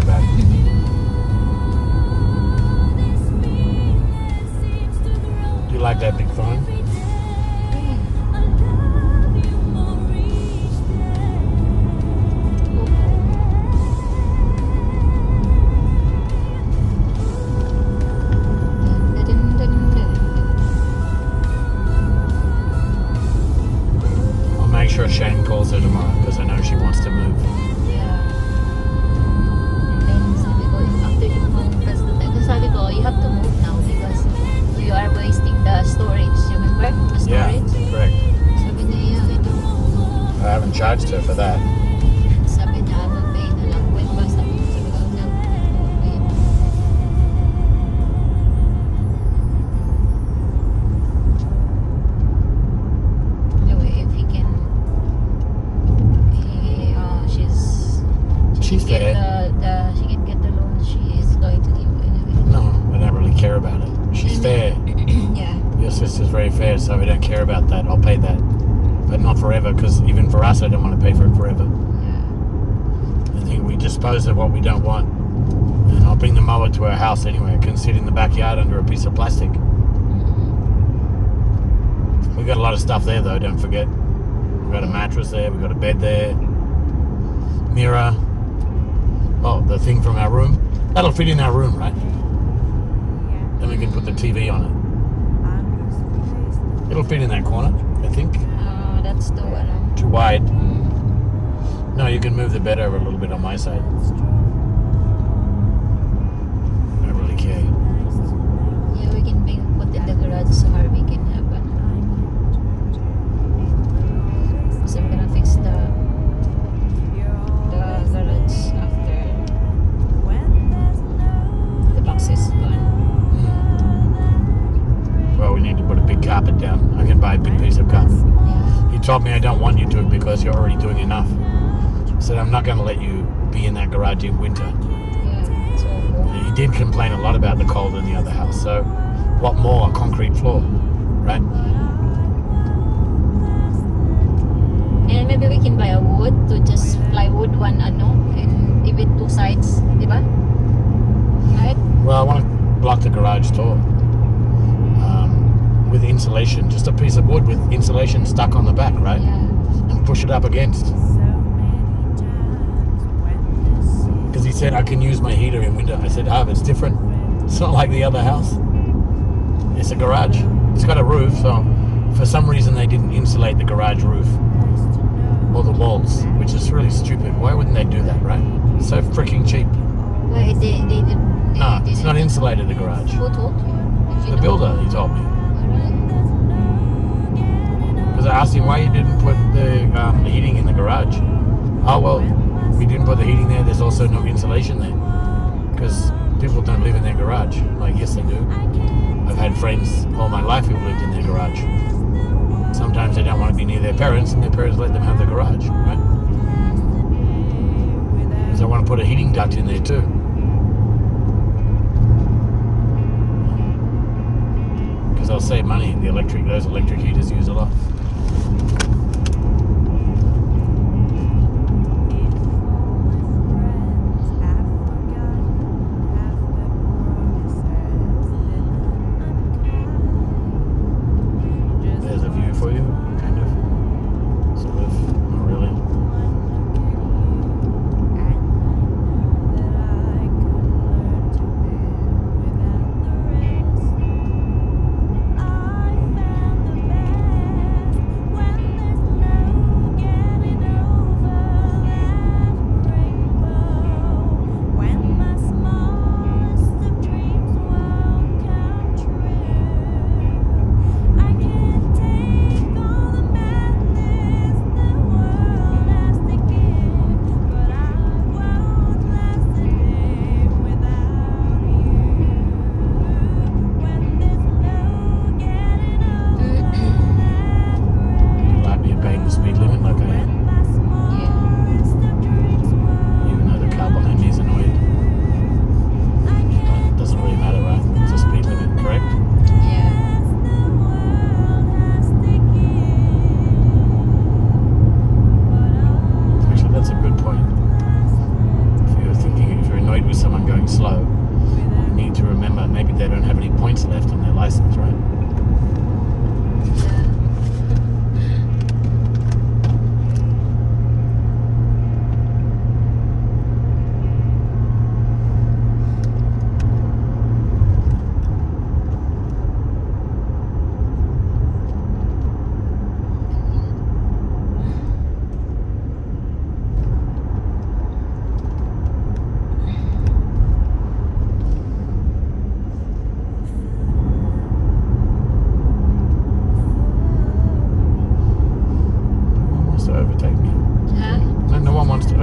Back. Do you like that big phone? I'll make sure Shane calls her tomorrow because I know she wants to move. Sabi ko, you have to move now because you are wasting the storage. Remember? The storage? Yeah, correct. Sabi niya, ito. I haven't charged her for that. Sabi niya, mag-pay na lang. When ba? Sabi ko, no. Anyway, if he can, She's get fair. she can get the loan. She is going to give anyway. No, I don't really care about it. She's fair. Yeah. Your sister's very fair, so we don't care about that. I'll pay that. But not forever, because even for us, I don't want to pay for it forever. Yeah. I think we dispose of what we don't want. And I'll bring the mower to our house anyway. It can sit in the backyard under a piece of plastic. We got a lot of stuff there, though, don't forget. We've got a mattress there, we've got a bed there, mirror. Oh, the thing from our room. That'll fit in our room, right? Then we can put the TV on it. It'll fit in that corner, I think. That's the one. Too wide. No, you can move the bed over a little bit on my side. I don't really care. Yeah, we can put in the garage so Harvey can have one. So I'm gonna fix the garage after the box is gone. Well, we need to put a big carpet down. I can buy a big piece of carpet. Yeah. He told me I don't want you to because you're already doing enough. I said I'm not going to let you be in that garage in winter. Yeah. It's all cool. He did complain a lot about the cold in the other house. So what more? A concrete floor, right? And maybe we can buy a wood to just plywood one and give it two sides, di ba? Right? Well, I want to block the garage door with insulation. Just a piece of wood with insulation stuck on the back, right? Yeah. And push it up against. Because he said I can use my heater in winter. I said, it's different. It's not like the other house. It's a garage. It's got a roof, so for some reason they didn't insulate the garage roof or the walls, which is really stupid. Why wouldn't they do that, right? So freaking cheap. Wait, they didn't. No, it's not insulated, the garage. Who told you? Did you The know? builder, he told me. Alright. Because I asked him why you didn't put the heating in the garage. Oh, well, we didn't put the heating there. There's also no insulation there. Because people don't live in their garage. Like, yes, they do. I've had friends all my life who've lived in their garage. Sometimes they don't want to be near their parents, and their parents let them have the garage, right? Because I want to put a heating duct in there too. Because I'll save money. Those electric heaters use a lot. There's a view for you, kind of. Sort of, not really.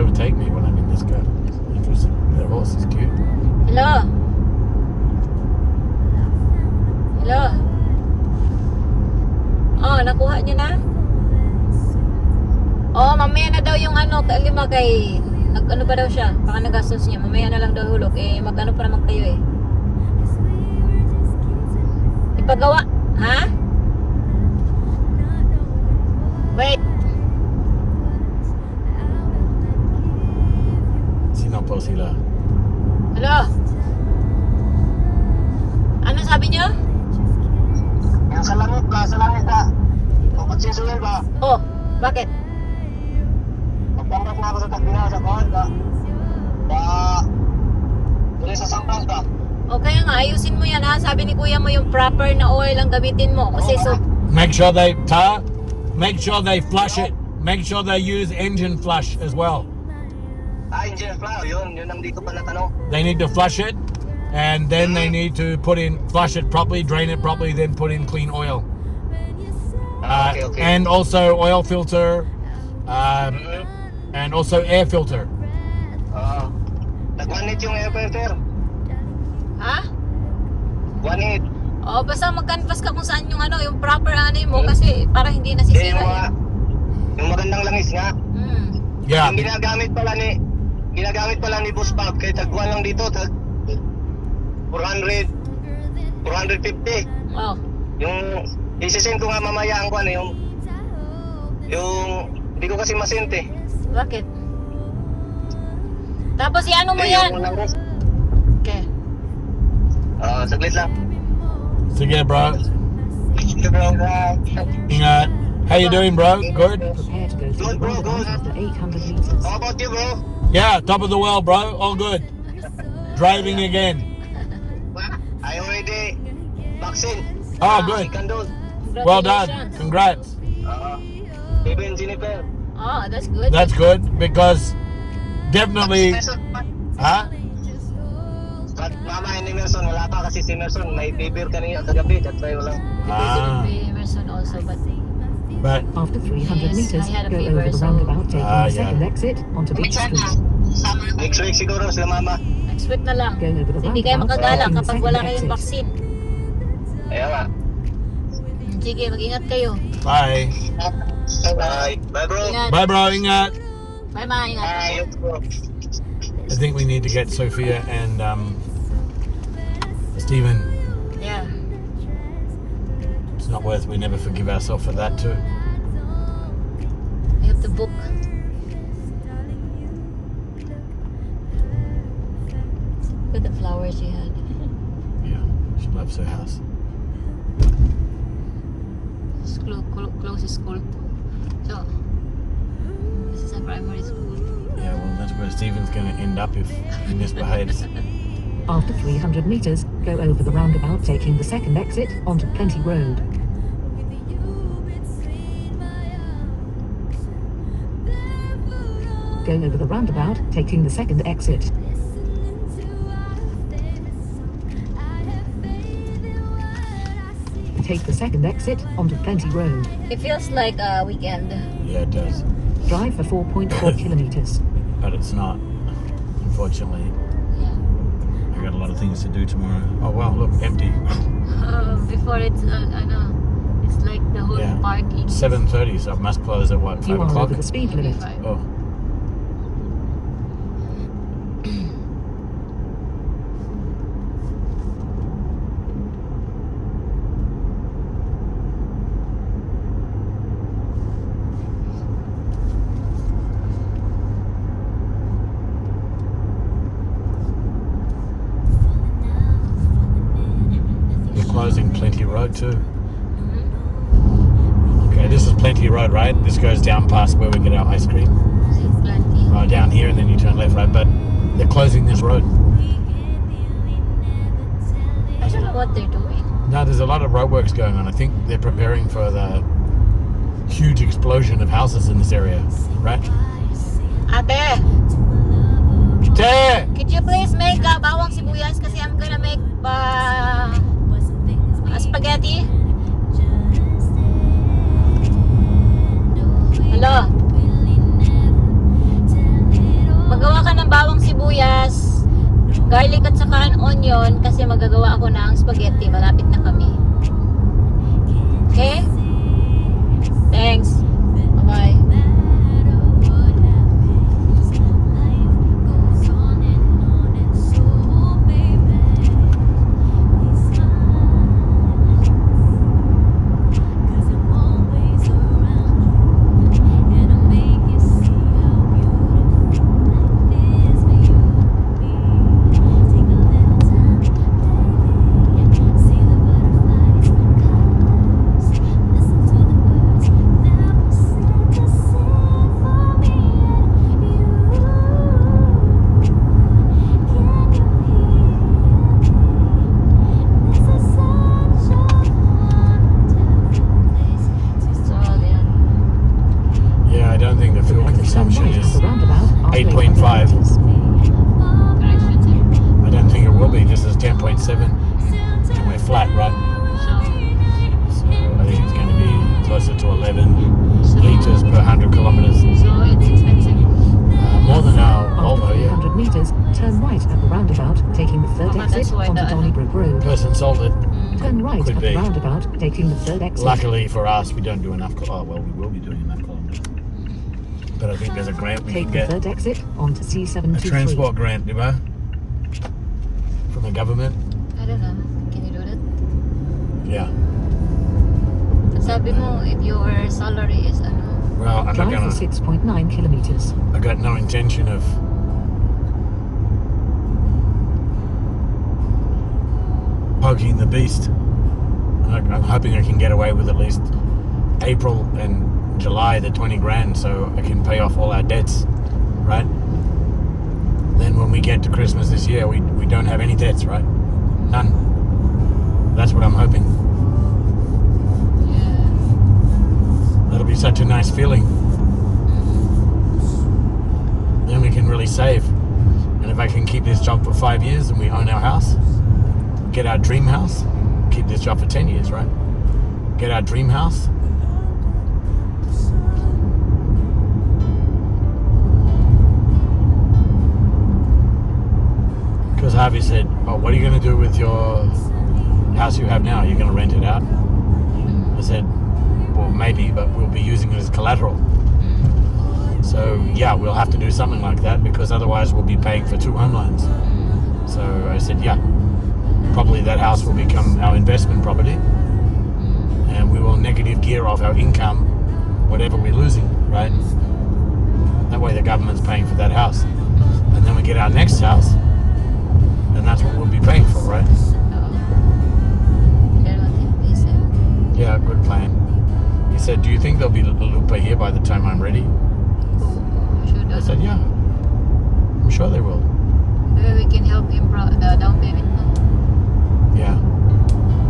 overtake me when I'm in this car. Interesting. That horse is cute. Hello? Hello? Oh, nakuha niyo na? Oh, mamaya na daw yung ano, lima kay... Ano pa daw siya? Baka nagastos niya. Mamaya na lang daw hulog. Eh, magkano pa naman kayo eh. Ipagawa. Ha? Wait. Sino po sila? Hello? Ano sabi niyo? Yung sa langit ka. Kung magsisulil ba, Oh, bakit? magpangkat na ako sa tagbina sa bawal ka. Tuloy sa sampang ka. O kaya nga, ayusin mo yan ha. Sabi ni kuya mo yung proper na oil ang gamitin mo. Kasi so... Make sure they flush it. Make sure they use engine flush as well. Engine flow, yun ang dito pa natanong. They need to flush it, and then they need to flush it properly, drain it properly, then put in clean oil. Okay. And also oil filter, and also air filter. Nag-1-8 yung air filter. Ha? 1-8. O, basta mag-canvas ka kung saan yung ano, yung proper ano mo kasi para hindi nasisira. Yung magandang langis nga. Yeah. Yung ginagamit pala ni Boss Bob, kaya tagwan lang dito, 400, 450. Oh. Yung isisend ko nga mamaya ang kwan yung hindi ko kasi masint eh. Bakit? Tapos ano mo yan? Okay. Saglit lang. Sige, bro. Sige bro. Ingat. How you doing, bro? Good? Prepare to go through Good, the bro, roundabout good. after 800 meters. How about you bro? Yeah, top of the world, bro. All good. Driving again. I already vaccine. Oh, good. Second dose. Well done. Congrats. Even Jennifer. Oh, that's good. That's good because definitely. Huh? But mama ni Merson, wala pa kasi si Merson, may fever kanina kagabi, that's why wala. Emerson also, But After 300 Yes, meters, I had a go fever, over the so- roundabout, taking Ah, the yeah. second exit onto Beach Street. Next week siguro sila mama. next week na lang. Go over the Hindi kayo roundabout, makagala taking the kapag second wala kayong exit. vaccine. Ayan nga. Sige, mag-ingat kayo. bye. Bye. Bye bro. Ingat. Bye, bro. Ingat. Bye, ma. Ingat. Bye bro. I think we need to get Sophia and Stephen. Yeah. It's not worth. We never forgive ourselves for that too. I have to book. Look at the flowers she had. Yeah, she loves her house. It's closest school to. So, this is a primary school. Yeah, well, that's where Stephen's going to end up if he misbehaves. After 300 meters, go over the roundabout, taking the second exit onto Plenty Road. Go over the roundabout, taking the second exit. Take the second exit onto Plenty Road. It feels like a weekend. Yeah, it does, Drive for 4.4 kilometers. but it's not. Unfortunately, Yeah. I got a lot of things to do tomorrow. Oh well, look, empty. Before it's like the whole Yeah. party. 7:30, so it must close at what, You 5 are o'clock? over the speed limit. Oh. You're closing Plenty Road too. Okay, this is Plenty Road, right? This goes down past where we get our ice cream. Plenty. Down here, and then you turn left, right? But they're closing this road. I don't know what they're doing. No, there's a lot of roadworks going on. I think they're preparing for the huge explosion of houses in this area, right? Ate, There! could you please make bawang sibuyas kasi I'm gonna make spaghetti? Hello? garlic at saka an onion kasi magagawa ako ng spaghetti. Malapit na kami. Okay? Thanks. Bye-bye. Yeah, I don't think the fuel Turn consumption right at is the roundabout after 8.5. 800 meters. I don't think it will be. This is 10.7 and we're flat, right? So I think it's going to be closer to 11 liters per 100 kilometers. So it's expensive. More than our After Volvo, yeah. 300 meters, turn right at the roundabout, taking the third Oh, that's exit why onto the- Donnybrook Road. Person sold it. Turn right Could at be. the roundabout, taking the third exit. Luckily for us, we don't do enough. Oh, well, we will be doing enough kilometers. But I think there's a grant we Take can the get. third exit onto A C723. transport grant, Diba? From the government. I don't know. Can you do that? Yeah. Sabi mo, if your salary is ano, Well, I'm not Drive gonna. for 6.9 kilometers. I got no intention of poking the beast. I'm hoping I can get away with at least April and July, the 20 grand, so I can pay off all our debts, right? Then when we get to Christmas this year, we don't have any debts, right? None. That's what I'm hoping. yeah. That'll be such a nice feeling. Then we can really save. And if I can keep this job for 5 years and we own our house, get our dream house, keep this job for 10 years, right? Get our dream house. Because Harvey said, oh, what are you going to do with your house you have now? You're going to rent it out? I said, well, maybe, but we'll be using it as collateral. So, yeah, we'll have to do something like that because otherwise we'll be paying for 2 home loans. So I said, yeah, probably that house will become our investment property and we will negative gear off our income, whatever we're losing, right? That way the government's paying for that house. And then we get our next house and that's what we'll be paying for, right? That's what he said. Yeah, good plan. He said, do you think there'll be a Lupa here by the time I'm ready? Should I said, yeah, I'm sure they will. Maybe we can help him the down payment. Yeah.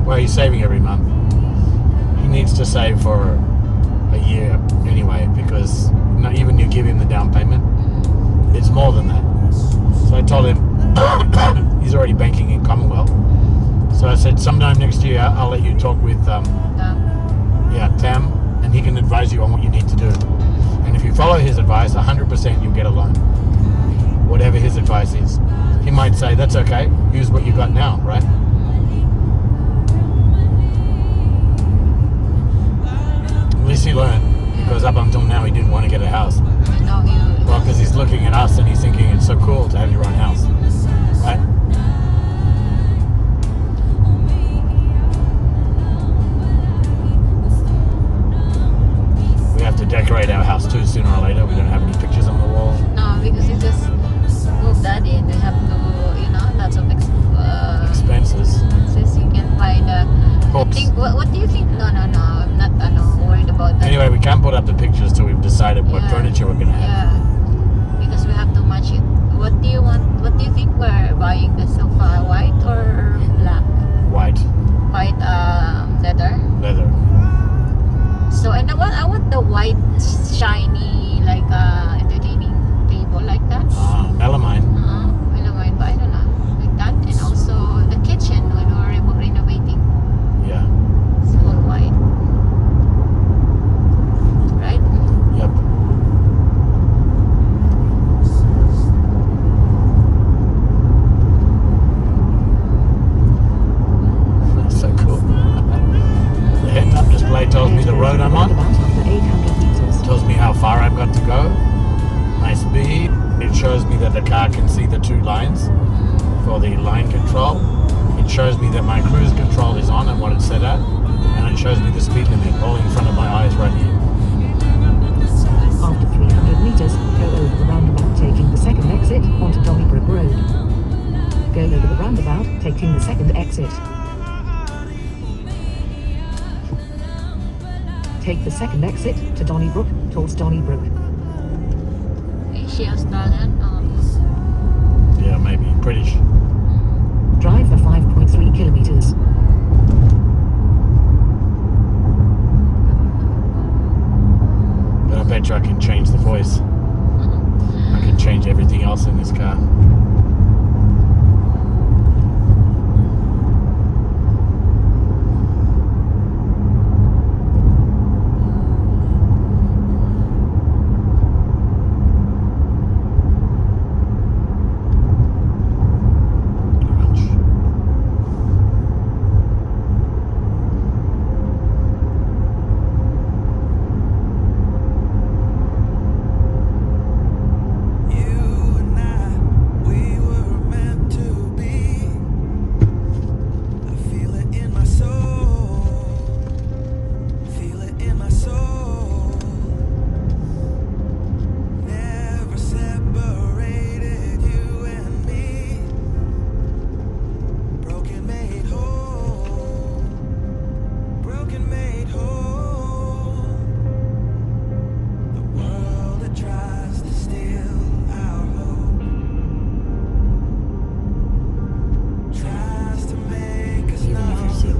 Well, he's saving every month. He needs to save for a year anyway because not even you give him the down payment, it's more than that. So I told him he's already banking in Commonwealth. So I said sometime next year I'll let you talk with Tam, and he can advise you on what you need to do. And if you follow his advice, 100% you'll get a loan. Whatever his advice is. He might say, that's okay, use what you got now, right? At least he learned, because up until now he didn't want to get a house. And now he Well, because he's looking at us and he's thinking it's so cool to have your own house, right? We have to decorate our house too sooner or later. We don't have any pictures on the wall. no, because he just moved daddy and they have to, lots of Expenses. expenses. You can find I Hooks. think, what do you think? No, I'm not worried about that. Anyway, we can't put up the pictures till we've decided what Yeah. furniture we're going to have. Yeah, because we have to match it. What do you want? What do you think? shows me that the car can see the two lines for the line control. It shows me that my cruise control is on and what it's set at, and it shows me the speed limit all in front of my eyes right here. After 300 meters, go over the roundabout taking the second exit onto Donnybrook Road. Go over the roundabout taking the second exit. Take the second exit to Donnybrook, towards Donnybrook. Is she Australian? Yeah, maybe British. Drive for 5.3 kilometers. But I bet you I can change the voice. I can change everything else in this car.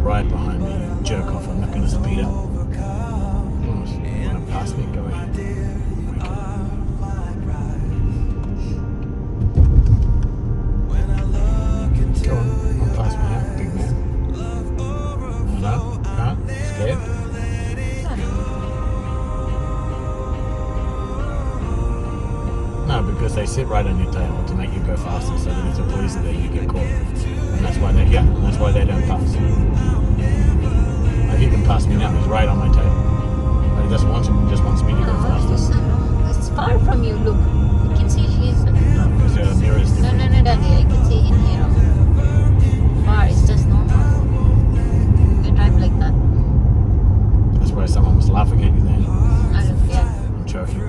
Right behind me, jerk off. I'm not going to speed up. You want to pass me? Go ahead. Go on, pass me out, big man. No, scared? No, because they sit right on your tail to make you go faster, so that if the police are there, you get caught. And that's why they don't pass. He can pass me now. He's right on my tail. But he just wants me to go faster. It's far from you. Look, you can see she's. No, because the mirror is No, different. Daddy. I can see in here. Far. It's just normal. You drive like that. That's why someone was laughing at you then. Yeah. I'm joking.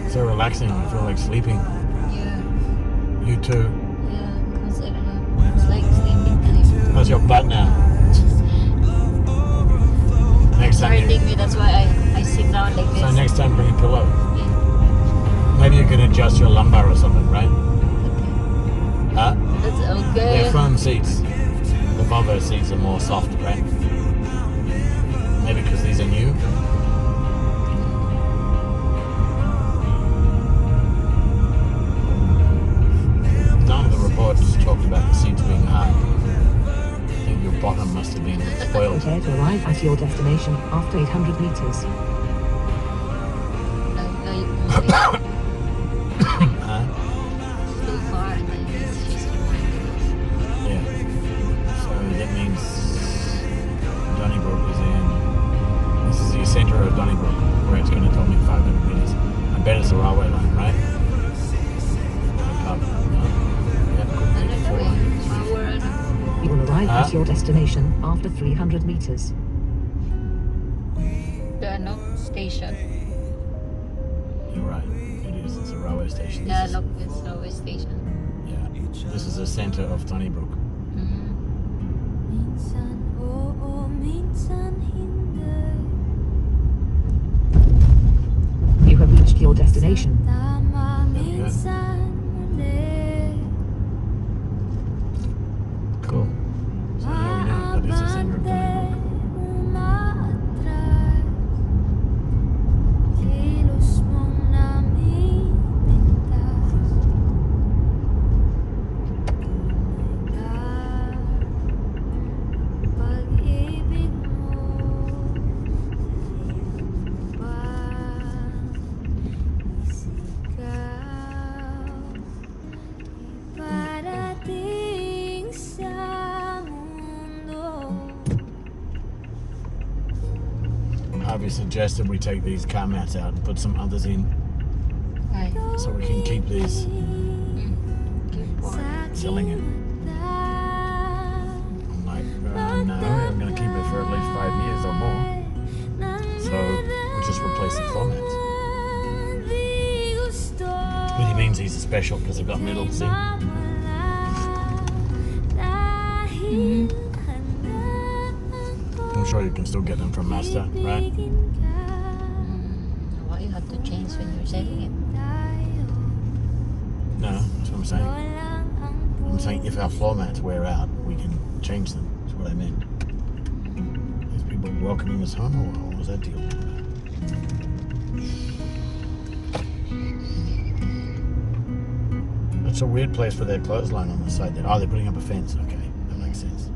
So relaxing, I feel like sleeping. Yeah. You too. Yeah. Because I don't know. It's like sleeping time. How's your butt now? Next time, Hurting me. That's why I sit down like this. so next time bring a pillow. Yeah. Maybe you can adjust your lumbar or something, right? Huh? That's okay. They're firm seats. The Volvo seats are more soft, right? Maybe because these are new. None of the reports talked about the seats being hard. I think your bottom must have been spoiled. Prepare to arrive at your destination after 800 meters. Huh? Too far, and then she's reminding us. Yeah. So that means Donnybrook is in. This is the centre of Donnybrook, where it's going to tell me 500 meters. I bet it's the railway line, right? The pub. No? Yeah, could be the four line. You will arrive at your destination after 300 meters. Danok station. You're right. It is. It's a railway station. This is- Danok is railway station. Yeah. This is the centre of Donnybrook. Minsan oo, minsan hindi. You have reached your destination. Tama, There we go. minsan muli. Cool. So now we know Harvey suggested we take these car mats out and put some others in Ay. so we can keep these Keep on. selling it. I'm like, no, I'm going to keep it for at least 5 years or more. So we'll just replace the floor mats. But he means these are special because they've got metal, see? Mhm. I'm sure you can still get them from Mazda, right? Why you have to change when you're selling it? No, that's what I'm saying. I'm saying if our floor mats wear out, we can change them. That's what I meant. These people welcoming us home, or what was that deal? It's a weird place for their clothesline on the side there. Oh, they're putting up a fence. Okay, that makes sense.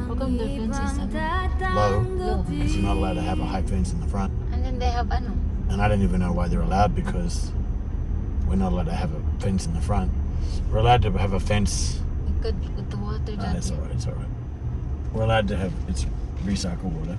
How come the fence is Low, low? because you're not allowed to have a high fence in the front. And then they have ano? And I don't even know why they're allowed, because we're not allowed to have a fence in the front. We're allowed to have a fence. We could put the water down It's here. alright, it's alright. We're allowed to have, it's recycled water.